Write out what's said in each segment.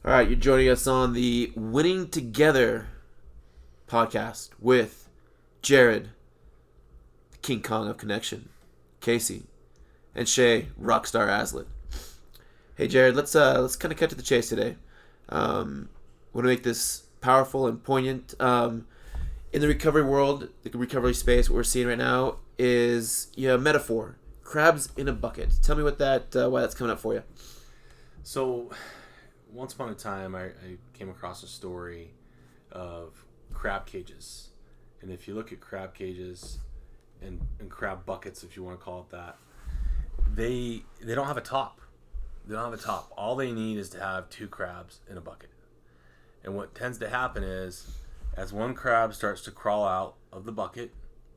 All right, you're joining us on the Winning Together podcast with Jared, King Kong of Connection, Casey, and Shay, Rockstar Aslet. Hey Jared, let's kind of cut to the chase today. Want to make this powerful and poignant. In the recovery world, the recovery space, what we're seeing right now is metaphor. Crabs in a bucket. Tell me why that's coming up for you. So, once upon a time, I came across a story of crab cages. And if you look at crab cages and crab buckets, if you want to call it that, they don't have a top. They don't have a top. All they need is to have two crabs in a bucket. And what tends to happen is, as one crab starts to crawl out of the bucket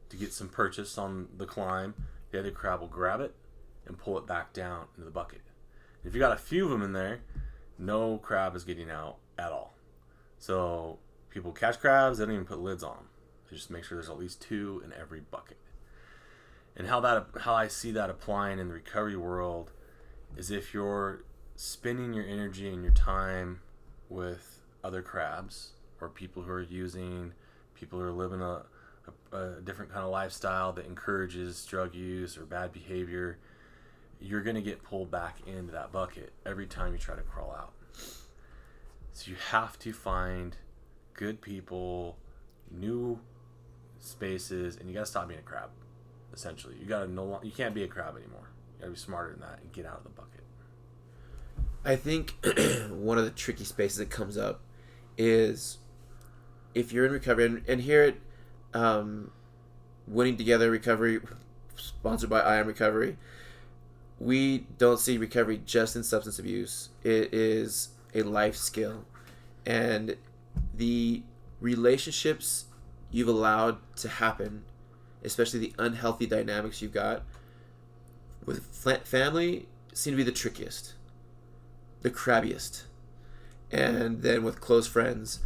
to get some purchase on the climb, the other crab will grab it and pull it back down into the bucket. If you got a few of them in there, no crab is getting out at all. So people catch crabs, they don't even put lids on them. They just make sure there's at least two in every bucket. And how I see that applying in the recovery world is if you're spending your energy and your time with other crabs or people who are living a different kind of lifestyle that encourages drug use or bad behavior, you're going to get pulled back into that bucket every time you try to crawl out. So you have to find good people, new spaces, and you got to stop being a crab. Essentially, you can't be a crab anymore. You got to be smarter than that and get out of the bucket. I think one of the tricky spaces that comes up is if you're in recovery, and here at Winning Together Recovery, sponsored by I Am Recovery, we don't see recovery just in substance abuse. It is a life skill. And the relationships you've allowed to happen, especially the unhealthy dynamics you've got with family, seem to be the trickiest, the crabbiest. And then with close friends.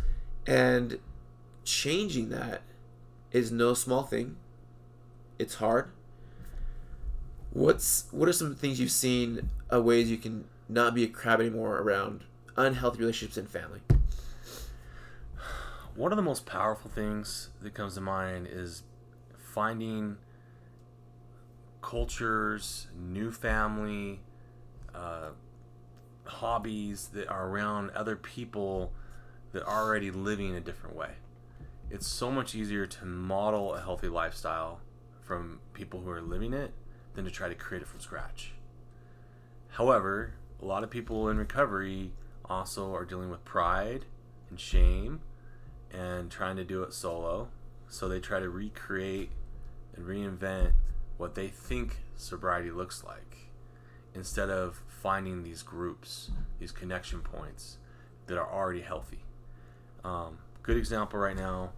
And changing that is no small thing. It's hard. What are some things you've seen, ways you can not be a crab anymore around unhealthy relationships and family? One of the most powerful things that comes to mind is finding cultures, new family, hobbies that are around other people that are already living a different way. It's so much easier to model a healthy lifestyle from people who are living it than to try to create it from scratch. However, a lot of people in recovery also are dealing with pride and shame and trying to do it solo. So they try to recreate and reinvent what they think sobriety looks like instead of finding these groups, these connection points that are already healthy. Good example right now,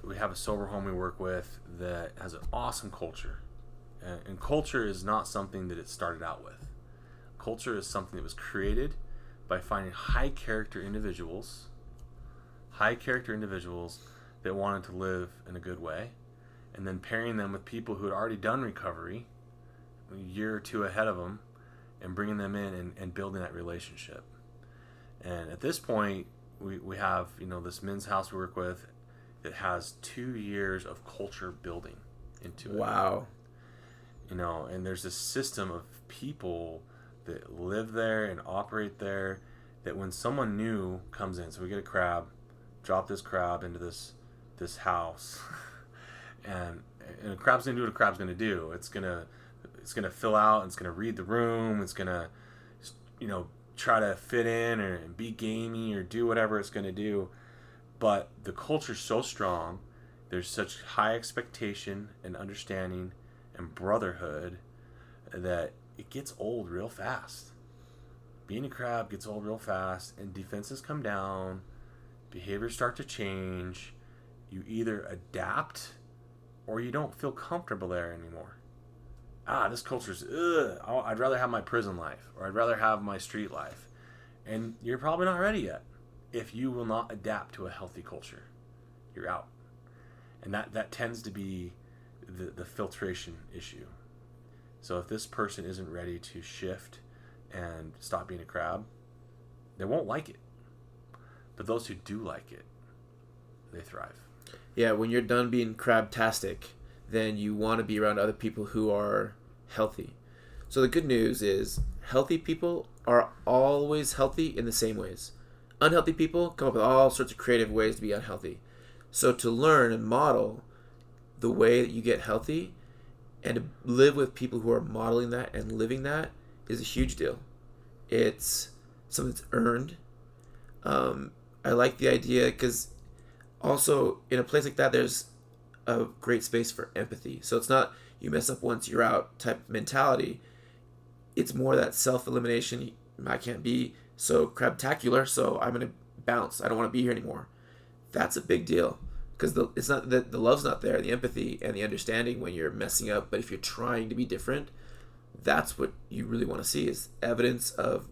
we have a sober home we work with that has an awesome culture. And culture is not something that it started out with. Culture is something that was created by finding high character individuals that wanted to live in a good way, and then pairing them with people who had already done recovery a year or two ahead of them and bringing them in and building that relationship. And at this point, we have this men's house we work with that has 2 years of culture building into it. Wow. And there's this system of people that live there and operate there that when someone new comes in, so we get a crab, drop this crab into this house, and a crab's gonna do what a crab's gonna do. It's gonna fill out, it's gonna read the room, it's gonna try to fit in or be gamey or do whatever it's gonna do. But the culture's so strong, there's such high expectation and understanding and brotherhood that it gets old real fast. Being a crab gets old real fast, and defenses come down, behaviors start to change. You either adapt or you don't feel comfortable there anymore. This culture's I'd rather have my prison life, or I'd rather have my street life. And you're probably not ready yet. If you will not adapt to a healthy culture, you're out. And that tends to be the filtration issue. So if this person isn't ready to shift and stop being a crab, they won't like it. But those who do like it, they thrive. Yeah, when you're done being crabtastic, then you want to be around other people who are healthy. So the good news is healthy people are always healthy in the same ways. Unhealthy people come up with all sorts of creative ways to be unhealthy. So to learn and model the way that you get healthy and to live with people who are modeling that and living that is a huge deal. It's something that's earned. I like the idea because also in a place like that, there's a great space for empathy. So it's not you mess up once you're out type mentality. It's more that self-elimination. I can't be so crabtacular, so I'm going to bounce. I don't want to be here anymore. That's a big deal because it's not the love's not there, the empathy and the understanding when you're messing up. But if you're trying to be different, that's what you really want to see is evidence of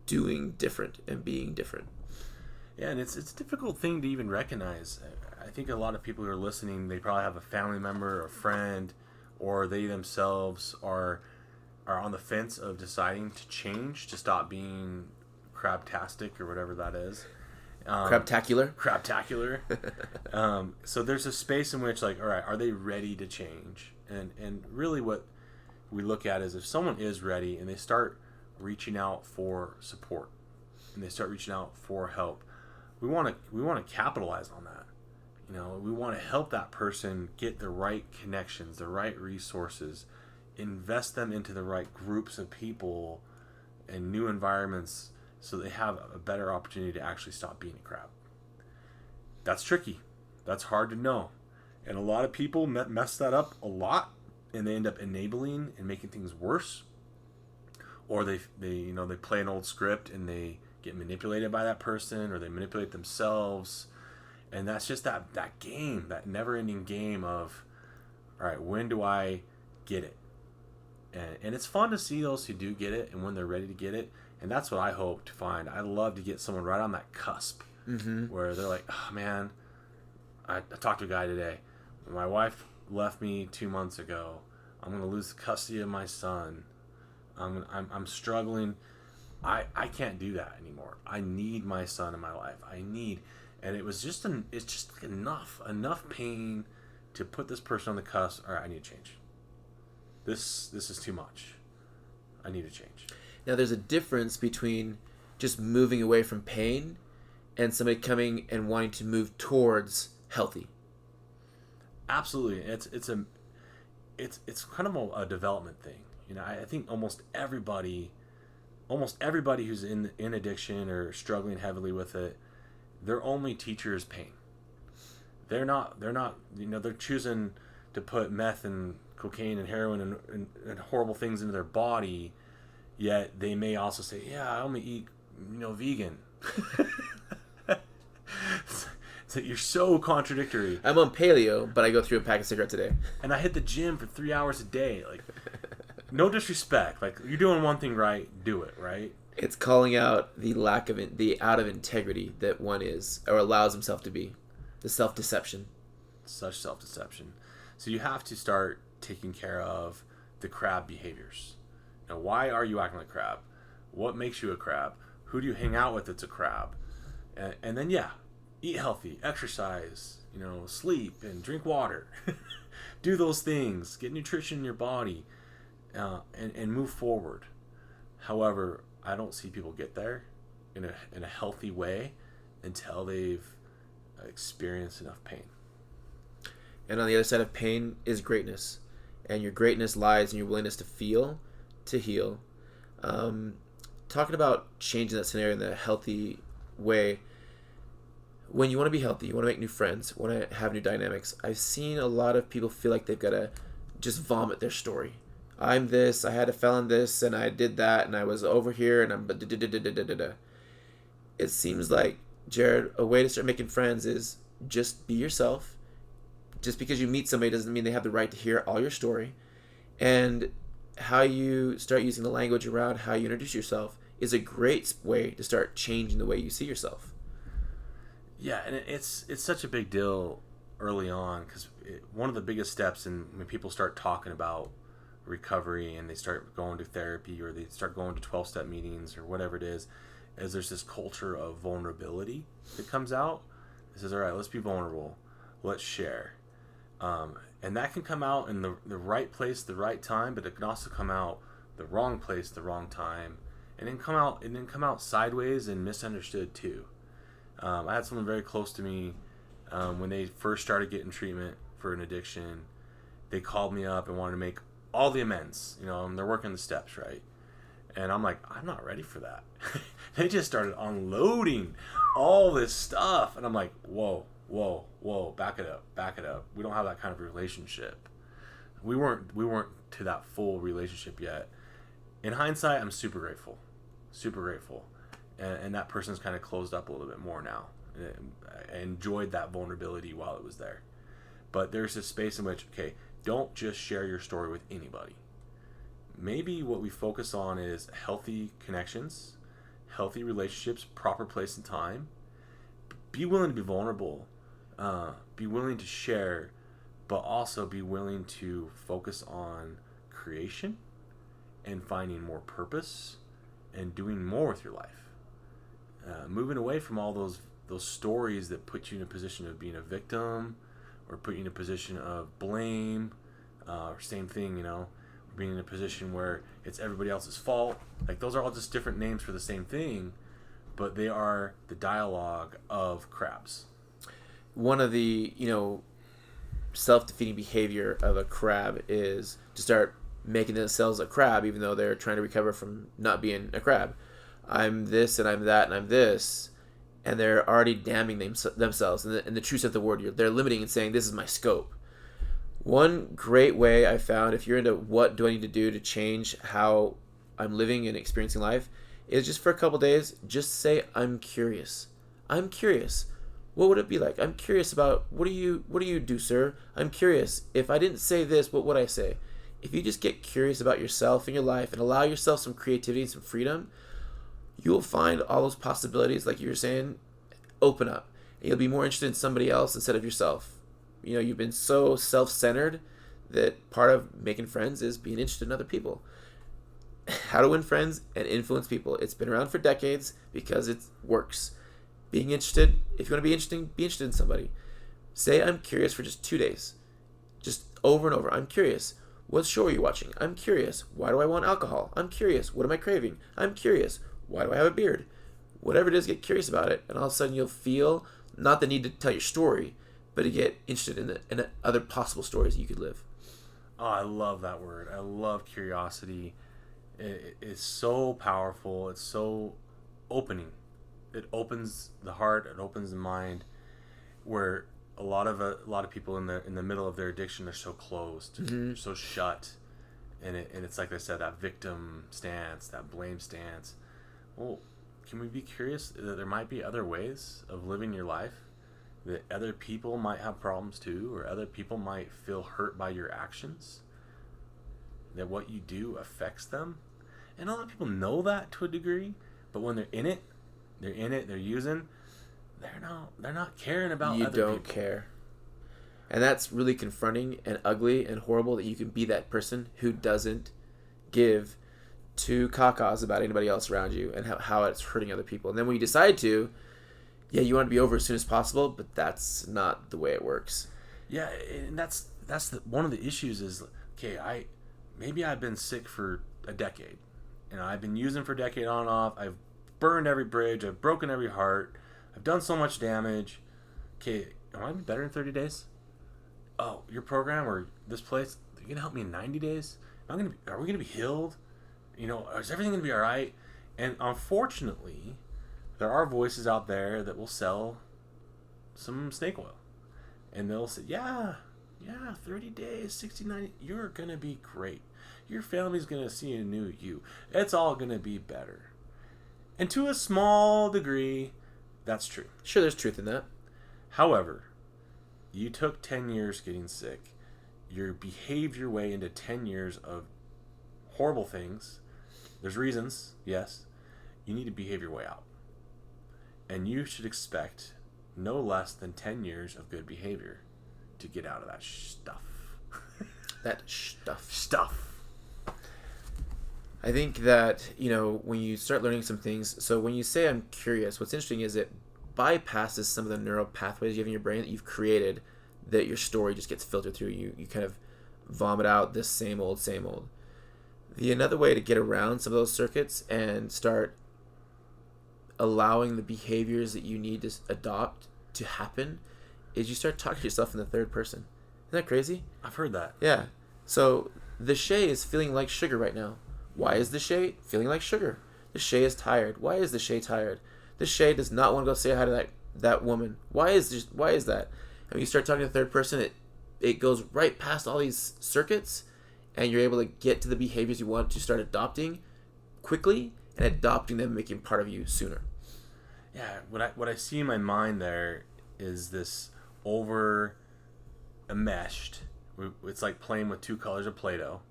doing different and being different. Yeah, and it's a difficult thing to even recognize. I think a lot of people who are listening, they probably have a family member, a friend, or they themselves are on the fence of deciding to change, to stop being crabtastic or whatever that is. Crabtacular? Crabtacular. So there's a space in which, like, all right, are they ready to change? And really what we look at is if someone is ready and they start reaching out for support and they start reaching out for help, we want to capitalize on that. You know, we want to help that person get the right connections, the right resources, invest them into the right groups of people and new environments so they have a better opportunity to actually stop being a crab. That's tricky. That's hard to know. And a lot of people mess that up a lot, and they end up enabling and making things worse. Or they play an old script and they get manipulated by that person, or they manipulate themselves. And that's just that game, that never-ending game of, all right, when do I get it? And it's fun to see those who do get it and when they're ready to get it. And that's what I hope to find. I'd love to get someone right on that cusp where they're like, oh, man, I talked to a guy today. My wife left me 2 months ago. I'm going to lose custody of my son. I'm struggling. I can't do that anymore. I need my son in my life. And it was just it's just enough pain to put this person on the cusp. All right, I need to change. This is too much. I need to change. Now there's a difference between just moving away from pain and somebody coming and wanting to move towards healthy. Absolutely. It's kind of a development thing. You know, I think almost everybody who's in addiction or struggling heavily with it, their only teacher is pain. They're not, they're choosing to put meth and cocaine and heroin and horrible things into their body, yet they may also say, yeah, I only eat, vegan. So you're so contradictory. I'm on paleo, but I go through a pack of cigarettes a day. And I hit the gym for 3 hours a day. Like, no disrespect. Like, you're doing one thing right, do it, right? It's calling out the lack of the out of integrity that one is or allows himself to be. The self-deception. Such self-deception. So you have to start taking care of the crab behaviors. Now, why are you acting like a crab? What makes you a crab? Who do you hang out with that's a crab? And then, eat healthy, exercise, sleep and drink water. Do those things. Get nutrition in your body and move forward. However, I don't see people get there in a healthy way until they've experienced enough pain. And on the other side of pain is greatness. And your greatness lies in your willingness to feel, to heal. Talking about changing that scenario in a healthy way. When you want to be healthy, you want to make new friends, want to have new dynamics, I've seen a lot of people feel like they've got to just vomit their story. I'm this, I had a felon this, and I did that, and I was over here, and I'm da-da-da-da-da-da-da. It seems like, Jared, a way to start making friends is just be yourself. Just because you meet somebody doesn't mean they have the right to hear all your story. And how you start using the language around how you introduce yourself is a great way to start changing the way you see yourself. Yeah, and it's such a big deal early on because one of the biggest steps when people start talking about recovery and they start going to therapy or they start going to 12-step meetings or whatever it is, is there's this culture of vulnerability that comes out. It says, all right, let's be vulnerable. Let's share. And that can come out in the right place, the right time, but it can also come out the wrong place, the wrong time, and then come out sideways and misunderstood too. I had someone very close to me when they first started getting treatment for an addiction. They called me up and wanted to make all the amends, and they're working the steps, right? And I'm like, I'm not ready for that. They just started unloading all this stuff. And I'm like, whoa, back it up. We don't have that kind of relationship. We weren't to that full relationship yet. In hindsight, I'm super grateful. And that person's kind of closed up a little bit more now. I enjoyed that vulnerability while it was there. But there's this space in which, okay, don't just share your story with anybody. Maybe what we focus on is healthy connections, healthy relationships, proper place and time. Be willing to be vulnerable. Be willing to share, but also be willing to focus on creation and finding more purpose and doing more with your life. Moving away from all those stories that put you in a position of being a victim or put you in a position of blame, or same thing, being in a position where it's everybody else's fault. Like, those are all just different names for the same thing, but they are the dialogue of crabs. One of the, self-defeating behavior of a crab is to start making themselves a crab, even though they're trying to recover from not being a crab. I'm this and I'm that and I'm this, and they're already damning themselves in the true sense of the word. They're limiting and saying, this is my scope. One great way I found, if you're into what do I need to do to change how I'm living and experiencing life, is just for a couple days, just say, I'm curious. I'm curious. What would it be like? I'm curious about, what do you do, sir? I'm curious. If I didn't say this, what would I say? If you just get curious about yourself and your life and allow yourself some creativity and some freedom, you'll find all those possibilities, like you were saying, open up. And you'll be more interested in somebody else instead of yourself. You've been so self-centered that part of making friends is being interested in other people. How to win friends and influence people. It's been around for decades because it works. Being interested, if you want to be interested in somebody. Say, I'm curious for just 2 days. Just over and over. I'm curious. What show are you watching? I'm curious. Why do I want alcohol? I'm curious. What am I craving? I'm curious. Why do I have a beard? Whatever it is, get curious about it. And all of a sudden you'll feel not the need to tell your story, but to get interested in the other possible stories you could live. Oh, I love that word. I love curiosity. It's so powerful. It's so opening. It opens the heart. It opens the mind. Where a lot of people in the middle of their addiction are so closed, so shut, and it's like I said, that victim stance, that blame stance. Well, can we be curious that there might be other ways of living your life? That other people might have problems too, or other people might feel hurt by your actions, that what you do affects them. And a lot of people know that to a degree, but when they're using, they're not caring about other people. You don't care. And that's really confronting and ugly and horrible, that you can be that person who doesn't give two cacaws about anybody else around you and how it's hurting other people. And then when you decide to, you want to be over as soon as possible, but that's not the way it works. Yeah, and that's one of the issues is, okay, maybe I've been sick for a decade. I've been using for a decade on and off. I've burned every bridge. I've broken every heart. I've done so much damage. Okay, am I going to be better in 30 days? Oh, your program or this place, they're going to help me in 90 days? Are we going to be healed? Is everything going to be all right? And unfortunately, there are voices out there that will sell some snake oil. And they'll say, yeah, 30 days, 60, 90, you're going to be great. Your family's going to see a new you. It's all going to be better. And to a small degree, that's true. Sure, there's truth in that. However, you took 10 years getting sick. You behaved your way into 10 years of horrible things. There's reasons, yes. You need to behave your way out. And you should expect no less than 10 years of good behavior to get out of that stuff. That stuff. I think that, when you start learning some things, so when you say I'm curious, what's interesting is it bypasses some of the neural pathways you have in your brain that you've created, that your story just gets filtered through. You kind of vomit out this same old, same old. The another way to get around some of those circuits and start allowing the behaviors that you need to adopt to happen is you start talking to yourself in the third person. Isn't that crazy? I've heard that. Yeah. So the Shay is feeling like sugar right now. Why is the Shay feeling like sugar? The Shay is tired. Why is the Shay tired? The Shay does not want to go say hi to that woman. Why is that? And when you start talking to the third person, it goes right past all these circuits, and you're able to get to the behaviors you want to start adopting quickly, and adopting them, making part of you sooner. Yeah, what I see in my mind there is this over enmeshed. It's like playing with two colors of Play-Doh.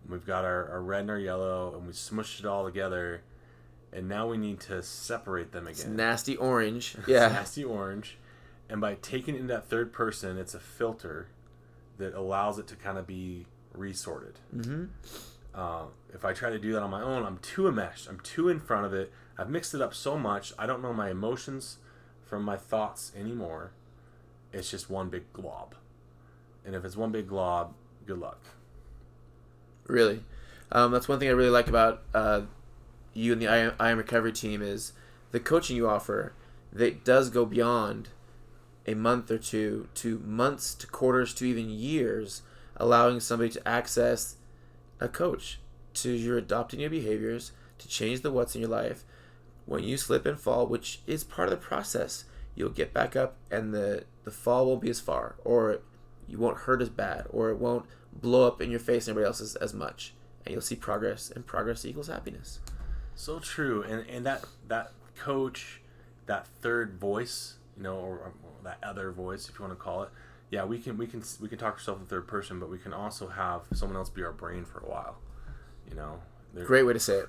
We've got our red and our yellow, and we smushed it all together, and now we need to separate them again. It's nasty orange. Yeah. It's nasty orange. And by taking it into that third person, it's a filter that allows it to kind of be resorted. Mm-hmm. If I try to do that on my own, I'm too enmeshed. I'm too in front of it. I've mixed it up so much, I don't know my emotions from my thoughts anymore. It's just one big glob. And if it's one big glob, good luck. Really. That's one thing I really like about you and the I Am Recovery team is the coaching you offer that does go beyond a month or two to months to quarters to even years, allowing somebody to access a coach to you're adopting your behaviors to change the what's in your life. When you slip and fall, which is part of the process, you'll get back up and the fall won't be as far, or you won't hurt as bad, or it won't blow up in your face and everybody else's as much. And you'll see progress, and progress equals happiness. So true. And that coach, that third voice, or that other voice, if you want to call it, yeah, we can talk ourselves in third person, but we can also have someone else be our brain for a while. Great way to say it.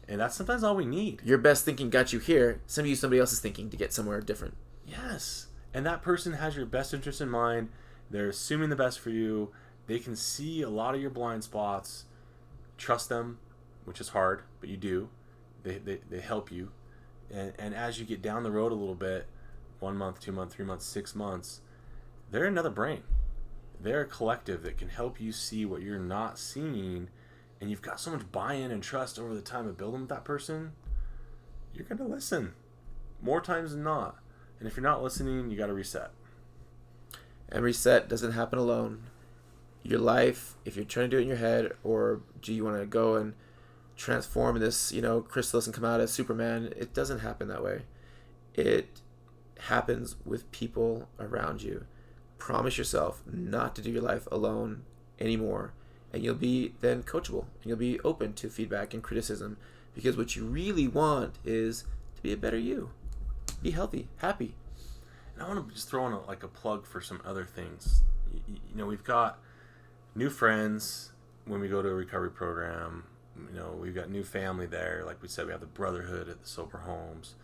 And that's sometimes all we need. Your best thinking got you here. Somebody else is thinking to get somewhere different. Yes. And that person has your best interest in mind. They're assuming the best for you. They can see a lot of your blind spots. Trust them, which is hard, but you do. They help you. And as you get down the road a little bit, 1 month, 2 months, 3 months, 6 months, they're another brain. They're a collective that can help you see what you're not seeing. And you've got so much buy-in and trust over the time of building with that person, you're going to listen more times than not. And if you're not listening, you got to reset. And reset doesn't happen alone. Your life, if you're trying to do it in your head, or do you want to go and transform this, chrysalis and come out as Superman, it doesn't happen that way. It happens with people around you. Promise yourself not to do your life alone anymore. And you'll be then coachable, and you'll be open to feedback and criticism, because what you really want is to be a better you. Be healthy, happy. And I want to just throw in a plug for some other things. We've got new friends when we go to a recovery program. We've got new family there. Like we said, we have the brotherhood at the sober homes,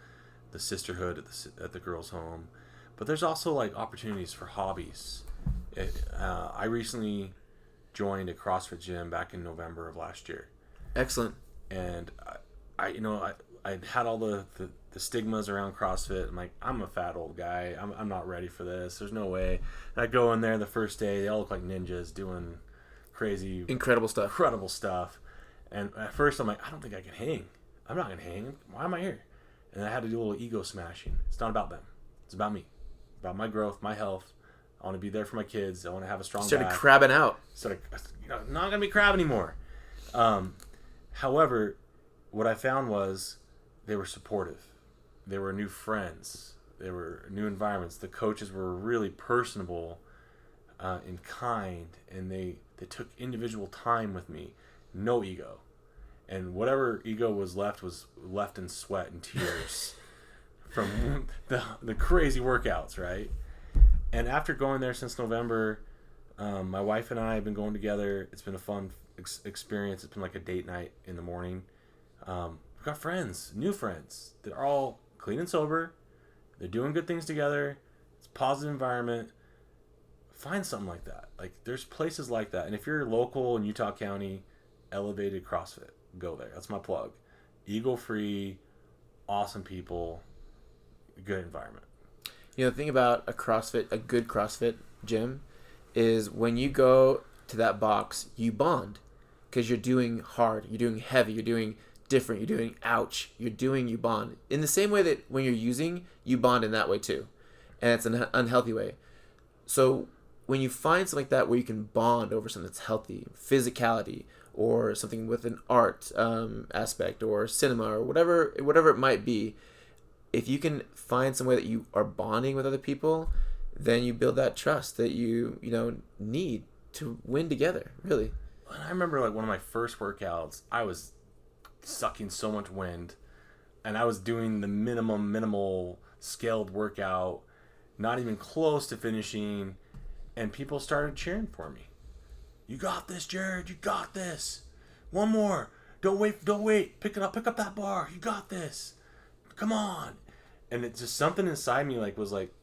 the sisterhood at the girls' home. But there's also opportunities for hobbies. I recently joined a CrossFit gym back in November of last year. Excellent. And I had all the stigmas around CrossFit. I'm like, I'm a fat old guy. I'm not ready for this. There's no way. And I go in there the first day. They all look like ninjas doing crazy, incredible stuff. And at first I'm like, I don't think I can hang. I'm not gonna hang. Why am I here? And I had to do a little ego smashing. It's not about them. It's about me. About my growth, my health. I want to be there for my kids. I want to have a strong back. Started crabbing out. Not gonna be crab anymore. However, what I found was they were supportive. They were new friends. They were new environments. The coaches were really personable and kind, and they took individual time with me. No ego. And whatever ego was left in sweat and tears from the crazy workouts, right? And after going there since November, my wife and I have been going together. It's been a fun experience. It's been like a date night in the morning. We've got friends, new friends that are all clean and sober. They're doing good things together. It's a positive environment. Find something like that. There's places like that. And if you're local in Utah County, Elevated CrossFit. go there. That's my plug. Ego-free, awesome people, good environment. You know, the thing about a good CrossFit gym is when you go to that box, you bond because you're doing hard, you're doing heavy, you're doing different, you're doing ouch, you bond. In the same way that when you're using, you bond in that way too. And it's an unhealthy way. So when you find something like that where you can bond over something that's healthy, physicality, or something with an art aspect, or cinema, or whatever it might be, if you can find some way that you are bonding with other people, then you build that trust that you need to win together, really. And I remember like one of my first workouts, I was sucking so much wind, and I was doing the minimal scaled workout, not even close to finishing, and people started cheering for me. You got this, Jared. You got this. One more. Don't wait. Pick up that bar. You got this. Come on. And it's just something inside me was like,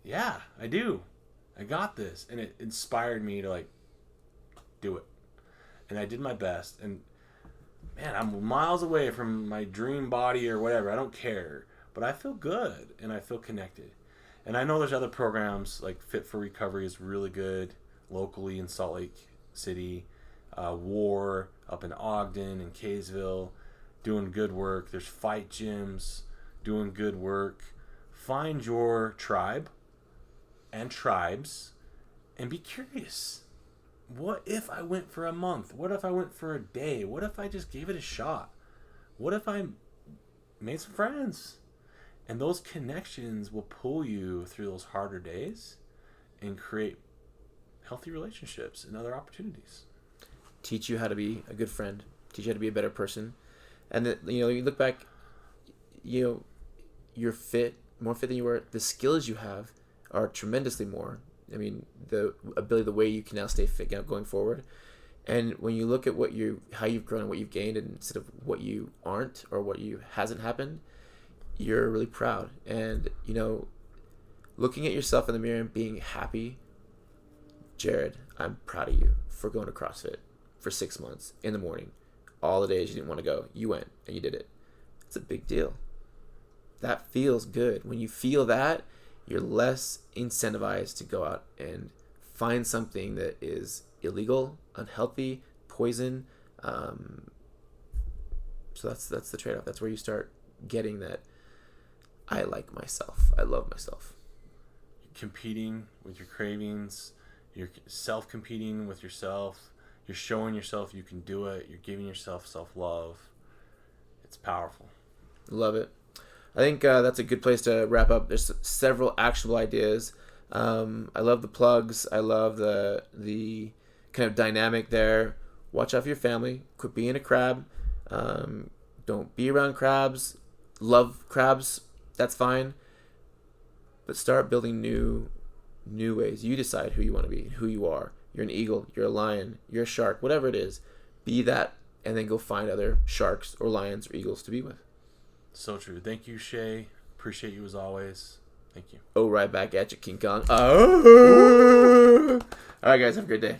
yeah, I do. I got this. And it inspired me to do it. And I did my best. And man, I'm miles away from my dream body or whatever. I don't care. But I feel good and I feel connected. And I know there's other programs like Fit for Recovery is really good locally in Salt Lake City. War up in Ogden and Kaysville doing good work. There's Fight Gyms doing good work. Find your tribe and tribes and be curious. What if I went for a month? What if I went for a day? What if I just gave it a shot? What if I made some friends? And those connections will pull you through those harder days and create healthy relationships and other opportunities. Teach you how to be a good friend. Teach you how to be a better person. And that, you look back, you're fit, more fit than you were. The skills you have are tremendously more. I mean, the ability, the way you can now stay fit going forward. And when you look at how you've grown and what you've gained, and instead of what you aren't or what hasn't happened, you're really proud. And looking at yourself in the mirror and being happy, Jared, I'm proud of you for going to CrossFit for 6 months in the morning. All the days you didn't want to go, you went and you did it. It's a big deal. That feels good. When you feel that, you're less incentivized to go out and find something that is illegal, unhealthy, poison. So that's the trade-off. That's where you start getting that I like myself. I love myself. You're competing with your cravings. You're self-competing with yourself. You're showing yourself you can do it. You're giving yourself self-love. It's powerful. Love it. I think that's a good place to wrap up. There's several actionable ideas. I love the plugs. I love the kind of dynamic there. Watch out for your family. Quit being a crab. Don't be around crabs. Love crabs. That's fine. But start building new ways. You decide who you want to be, who you are. You're an eagle. You're a lion. You're a shark. Whatever it is, be that, and then go find other sharks or lions or eagles to be with. So true. Thank you, Shay. Appreciate you as always. Thank you. Oh, right back at you, King Kong. Oh. All right, guys. Have a great day.